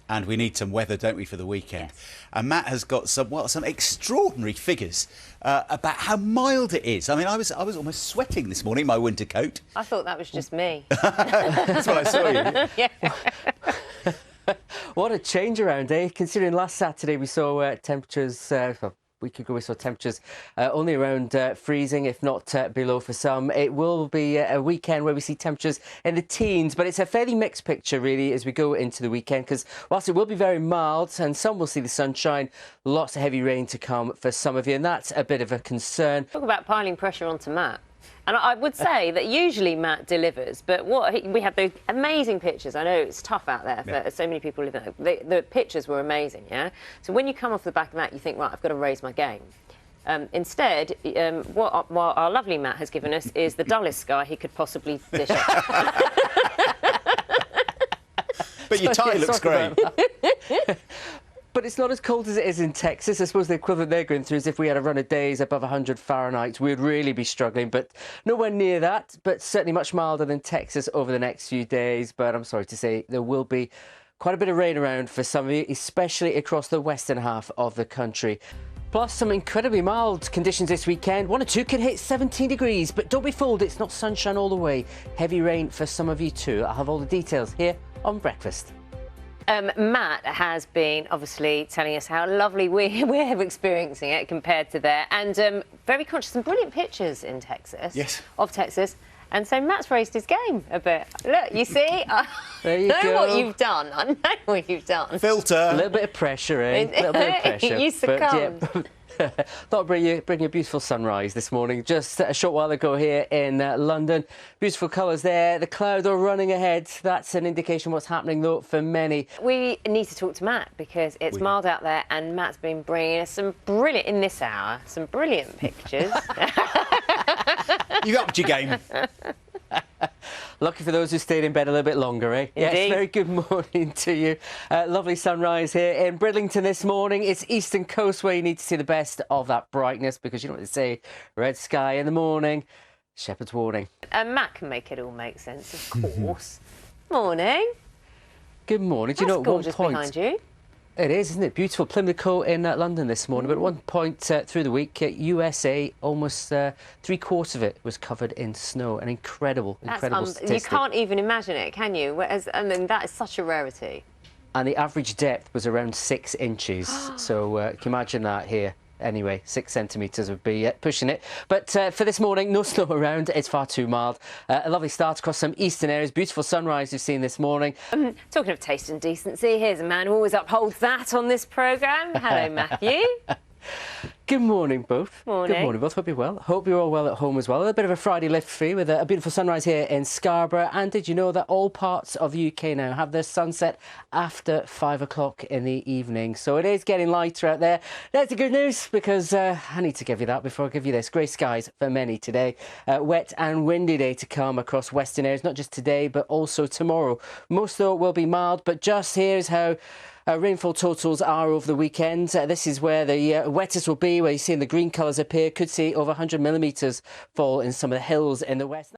And we need some weather, don't we, for the weekend? Yes. And Matt has got some extraordinary figures about how mild it is. I mean, I was almost sweating this morning in my winter coat. I thought that was just me. That's what I saw you. Yeah. What a change around, eh? Considering last Saturday we saw temperatures, a week ago we saw temperatures only around freezing, if not below for some. It will be a weekend where we see temperatures in the teens, but it's a fairly mixed picture really as we go into the weekend, because whilst it will be very mild and some will see the sunshine, lots of heavy rain to come for some of you, and that's a bit of a concern. Talk about piling pressure onto Matt. And I would say that usually Matt delivers, but we had those amazing pictures. I know it's tough out there for so many people living there. The pictures were amazing, yeah? So when you come off the back of that, you think, right, I've got to raise my game. Instead, what our lovely Matt has given us is the dullest sky he could possibly dish up. But your tie looks great. But it's not as cold as it is in Texas. I suppose the equivalent they're going through is if we had a run of days above 100 Fahrenheit, we'd really be struggling, but nowhere near that, but certainly much milder than Texas over the next few days. But I'm sorry to say there will be quite a bit of rain around for some of you, especially across the western half of the country. Plus some incredibly mild conditions this weekend. 1 or 2 can hit 17 degrees, but don't be fooled, it's not sunshine all the way. Heavy rain for some of you too. I'll have all the details here on Breakfast. Matt has been obviously telling us how lovely we're experiencing it compared to there, and very conscious, some brilliant pictures in Texas. Yes. Of Texas. And so Matt's raised his game a bit. Look, you see? There you I know go. what you've done. I know what you've done. Filter. A little bit of pressure, eh? A little bit of pressure. You succumbed. But, yeah, thought I'd bring you a beautiful sunrise this morning, just a short while ago here in London. Beautiful colours there. The clouds are running ahead. That's an indication what's happening, though, for many. We need to talk to Matt because it's mild out there, and Matt's been bringing us some brilliant, in this hour, some brilliant pictures. You upped your game. Lucky for those who stayed in bed a little bit longer, eh? Indeed. Yes, very good morning to you. Lovely sunrise here in Bridlington this morning. It's Eastern Coast where you need to see the best of that brightness, because you know what they say, red sky in the morning, shepherd's warning. Matt can make it all make sense, of course. Morning. Good morning. Do you That's know at one gorgeous point... behind you. It is, isn't it? Beautiful. Pimlico in London this morning. But at one point through the week, USA, almost 3/4 of it was covered in snow. An incredible statistic. You can't even imagine it, can you? Whereas, I mean, that is such a rarity. And the average depth was around 6 inches. So can you imagine that here? Anyway, 6 centimetres would be pushing it. But for this morning, no snow around. It's far too mild. A lovely start across some eastern areas. Beautiful sunrise you've seen this morning. Talking of taste and decency, here's a man who always upholds that on this programme. Hello, Matthew. Good morning, both. Morning. Good morning, both. Hope you're well. Hope you're all well at home as well. A bit of a Friday lift for you with a beautiful sunrise here in Scarborough. And did you know that all parts of the UK now have their sunset after 5 o'clock in the evening? So it is getting lighter out there. That's the good news, because I need to give you that before I give you this. Grey skies for many today. Wet and windy day to come across western areas, not just today, but also tomorrow. Most, though, will be mild, but just here's how rainfall totals are over the weekend. This is where the wettest will be, where you're seeing the green colours appear. Could see over 100 millimetres fall in some of the hills in the west.